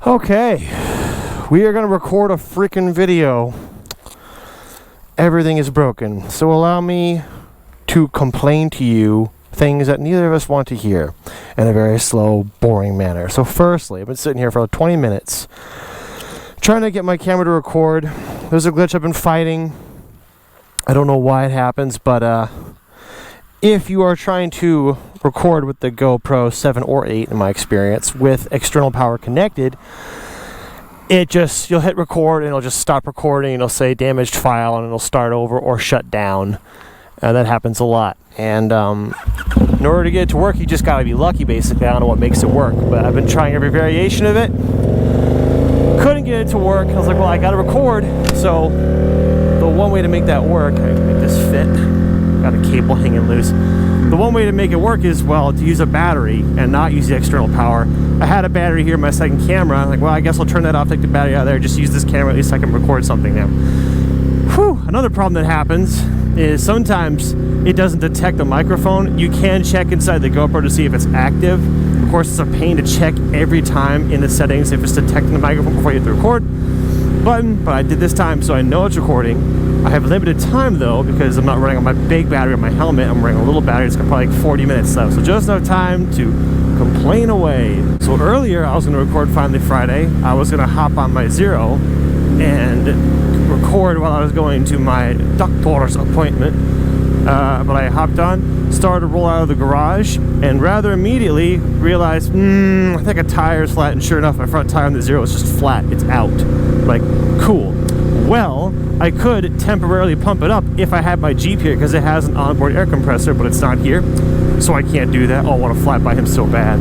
Okay, we are going to record a freaking video. Everything is broken, so allow me to complain to you things that neither of us want to hear in a very slow, boring manner. So firstly, I've been sitting here for like 20 minutes trying to get my camera to record. There's a glitch I've been fighting. I don't know why it happens, but if you are trying to record with the GoPro 7 or 8, in my experience, with external power connected, you'll hit record and it'll just stop recording and it'll say damaged file and it'll start over or shut down. That happens a lot. And in order to get it to work, you just gotta be lucky, basically. I don't know what makes it work, but I've been trying every variation of it. Couldn't get it to work. I was like, well, I gotta record. So the one way to make that work, I can make this fit. Got a cable hanging loose. The one way to make it work is, well, to use a battery and not use the external power. I had a battery here in my second camera. I'm like, well, I guess I'll turn that off, take the battery out of there, just use this camera, at least I can record something now. Whew. Another problem that happens is sometimes it doesn't detect the microphone. You can check inside the GoPro to see if it's active. Of course, it's a pain to check every time in the settings if it's detecting the microphone before you hit the record button, but I did this time, so I know it's recording. I have limited time though, because I'm not running on my big battery on my helmet. I'm running a little battery. It's got probably like 40 minutes left, so just enough time to complain away. So earlier I was going to record Finally Friday. I was going to hop on my Zero and record while I was going to my doctor's appointment, but I hopped on, started to roll out of the garage, and rather immediately realized, I think a tire's flat, and sure enough, my front tire on the Zero is just flat. It's out. Like, cool. Well, I could temporarily pump it up if I had my Jeep here, because it has an onboard air compressor, but it's not here, so I can't do that. Oh, I want to fly by him so bad.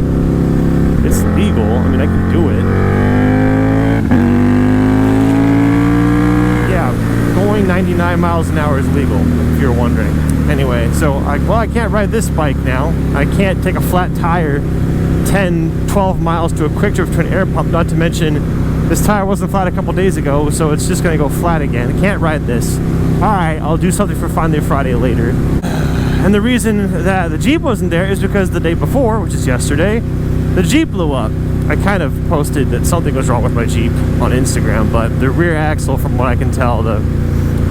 It's legal. I mean, I can do it. Yeah, going 99 miles an hour is legal, if you're wondering. Anyway, so I can't ride this bike now. I can't take a flat tire 10, 12 miles to a quick trip to an air pump, not to mention this tire wasn't flat a couple days ago, so it's just gonna go flat again. I can't ride this. Alright, I'll do something for Finally Friday later. And the reason that the Jeep wasn't there is because the day before, which is yesterday, the Jeep blew up. I kind of posted that something was wrong with my Jeep on Instagram, but the rear axle, from what I can tell, the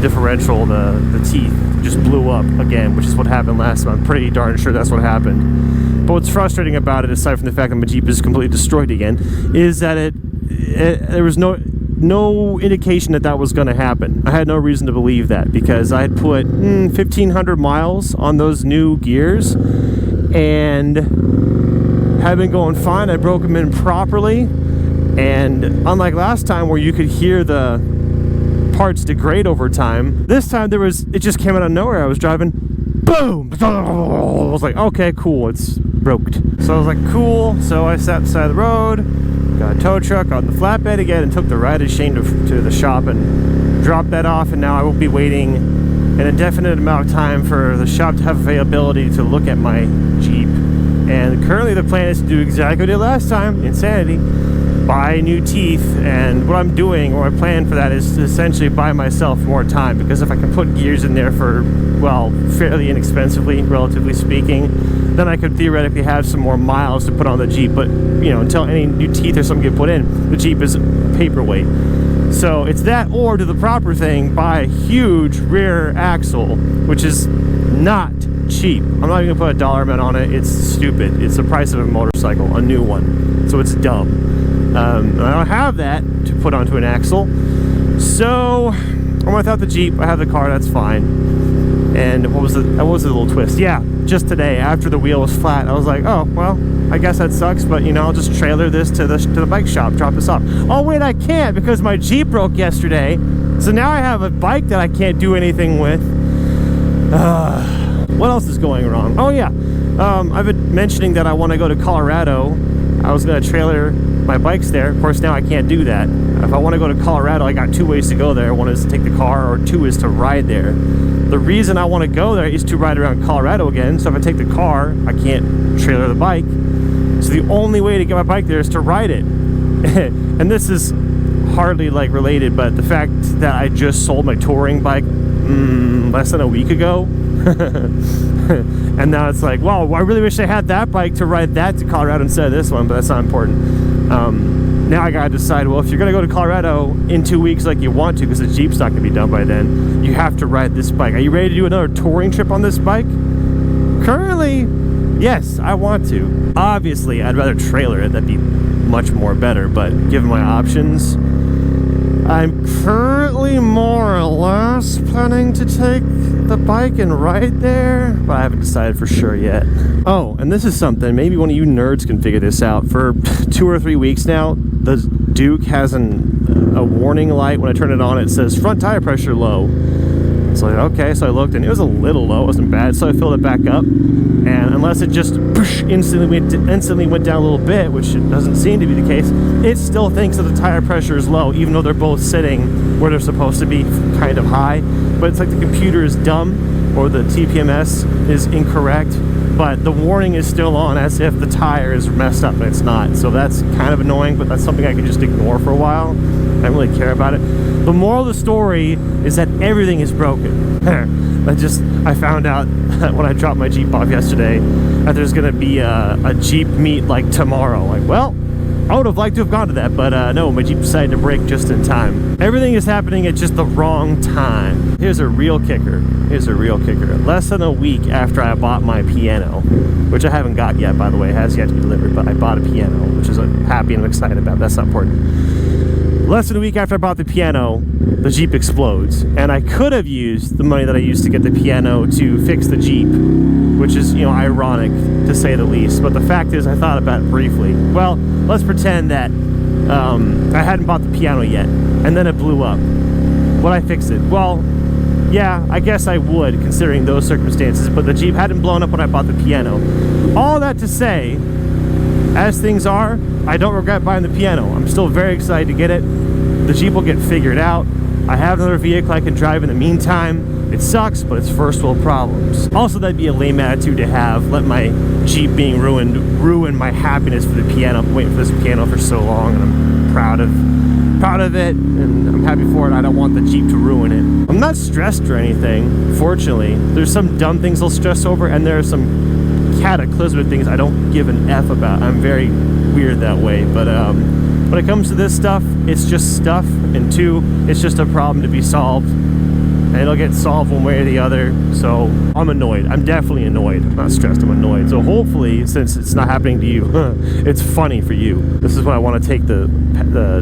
differential, the teeth, just blew up again, which is what happened last time. I'm pretty darn sure that's what happened. But what's frustrating about it, aside from the fact that my Jeep is completely destroyed again, is that there was no indication that was going to happen. I had no reason to believe that, because I had put 1,500 miles on those new gears and had been going fine. I broke them in properly, and unlike last time where you could hear the parts degrade over time, this time it just came out of nowhere. I was driving, boom! I was like, okay, cool, it's broke. So I was like, cool. So I sat beside the road, got a tow truck on the flatbed again, and took the ride of shame to the shop and dropped that off. And now I will be waiting an indefinite amount of time for the shop to have availability to look at my Jeep. And currently the plan is to do exactly what I did last time, insanity, buy new teeth. And what I'm doing, or my plan for that, is to essentially buy myself more time, because if I can put gears in there for, well, fairly inexpensively, relatively speaking, then I could theoretically have some more miles to put on the Jeep. But, you know, until any new teeth or something get put in, the Jeep is paperweight. So it's that, or do the proper thing, buy a huge rear axle, which is not cheap. I'm not even gonna put a dollar amount on it. It's stupid. It's the price of a motorcycle, a new one. So it's dumb. I don't have that to put onto an axle. So I'm without the Jeep. I have the car. That's fine. And what was the little twist? Yeah, just today, after the wheel was flat, I was like, oh well, I guess that sucks, but you know, I'll just trailer this to the bike shop, drop this off. Oh wait, I can't, because my Jeep broke yesterday. So now I have a bike that I can't do anything with. What else is going wrong? Oh yeah, I've been mentioning that I want to go to Colorado. I was going to trailer my bikes there. Of course, now I can't do that. If I want to go to Colorado, I got two ways to go there. One is to take the car, or two is to ride there. The reason I want to go there is to ride around Colorado again. So if I take the car, I can't trailer the bike. So the only way to get my bike there is to ride it. And this is hardly like related, but the fact that I just sold my touring bike less than a week ago, And now it's like, well, I really wish I had that bike to ride that to Colorado instead of this one, but that's not important. Now I gotta decide, well, if you're gonna go to Colorado in 2 weeks like you want to, because the Jeep's not gonna be done by then, you have to ride this bike. Are you ready to do another touring trip on this bike? Currently, yes, I want to. Obviously, I'd rather trailer it. That'd be much more better, but given my options, I'm currently more or less planning to take the bike and ride there, but I haven't decided for sure yet. Oh, and this is something, maybe one of you nerds can figure this out. For 2 or 3 weeks now, the Duke has a warning light. When I turn it on, it says front tire pressure low. It's like, okay, so I looked and it was a little low, it wasn't bad, so I filled it back up. And unless it just instantly went down a little bit, which it doesn't seem to be the case, it still thinks that the tire pressure is low, even though they're both sitting where they're supposed to be kind of high. But it's like the computer is dumb, or the TPMS is incorrect, but the warning is still on as if the tire is messed up, and it's not. So that's kind of annoying, but that's something I can just ignore for a while. I don't really care about it. The moral of the story is that everything is broken. I found out when I dropped my Jeep off yesterday that there's gonna be a Jeep meet like tomorrow. Like, well, I would have liked to have gone to that, but no, my Jeep decided to break just in time. Everything is happening at just the wrong time. Here's a real kicker. Here's a real kicker. Less than a week after I bought my piano, which I haven't got yet, by the way, it has yet to be delivered, but I bought a piano, which is I'm happy and I'm excited about. That's not important. Less than a week after I bought the piano, the Jeep explodes. And I could have used the money that I used to get the piano to fix the Jeep, which is, you know, ironic to say the least. But the fact is, I thought about it briefly. Well, let's pretend that I hadn't bought the piano yet, and then it blew up. Would I fix it? Well, yeah, I guess I would, considering those circumstances, but the Jeep hadn't blown up when I bought the piano. All that to say, as things are, I don't regret buying the piano. I'm still very excited to get it. The Jeep will get figured out. I have another vehicle I can drive in the meantime. It sucks, but it's first world problems. Also, that'd be a lame attitude to have. Let my Jeep being ruined ruin my happiness for the piano. I'm waiting for this piano for so long, and I'm proud of it, and I'm happy for it. I don't want the Jeep to ruin it. I'm not stressed or anything, fortunately. There's some dumb things I'll stress over, and there are some cataclysmic things I don't give an F about. I'm very weird that way, but when it comes to this stuff, it's just stuff, and two, it's just a problem to be solved, and it'll get solved one way or the other. So I'm annoyed. I'm definitely annoyed. I'm not stressed, I'm annoyed. So hopefully, since it's not happening to you, it's funny for you. This is when I want to take the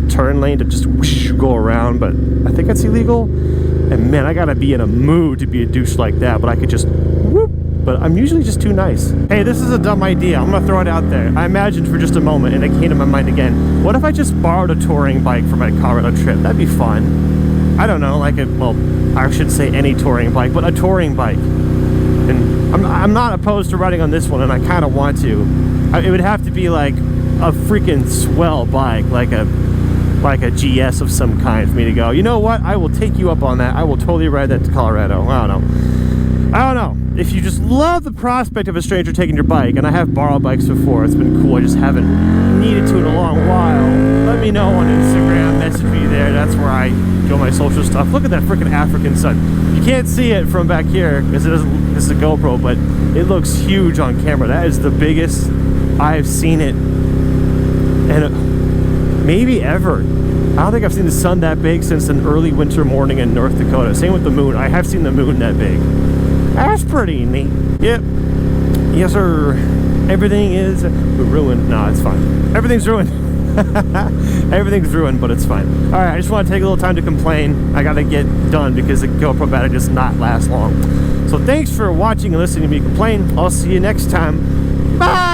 turn lane to just whoosh, go around, but I think that's illegal. And man, I gotta be in a mood to be a douche like that, but I could just whoop. But I'm usually just too nice. Hey, this is a dumb idea. I'm gonna throw it out there. I imagined for just a moment, and it came to my mind again. What if I just borrowed a touring bike for my Colorado trip? That'd be fun. I don't know, like well, I should say any touring bike, but a touring bike. And I'm not opposed to riding on this one, and I kind of want to. It would have to be like a freaking swell bike, like a GS of some kind for me to go, you know what? I will take you up on that. I will totally ride that to Colorado. I don't know. If you just love the prospect of a stranger taking your bike, and I have borrowed bikes before, it's been cool, I just haven't needed to in a long while, let me know on Instagram, message me there, that's where I do my social stuff. Look at that freaking African sun. You can't see it from back here, because this is a GoPro, but it looks huge on camera. That is the biggest I've seen it, and maybe ever. I don't think I've seen the sun that big since an early winter morning in North Dakota. Same with the moon. I have seen the moon that big. That's pretty neat. Yep. Yes, sir. Everything is ruined. No, it's fine. Everything's ruined. Everything's ruined, but it's fine. All right, I just want to take a little time to complain. I got to get done because the GoPro battery does not last long. So thanks for watching and listening to me complain. I'll see you next time. Bye!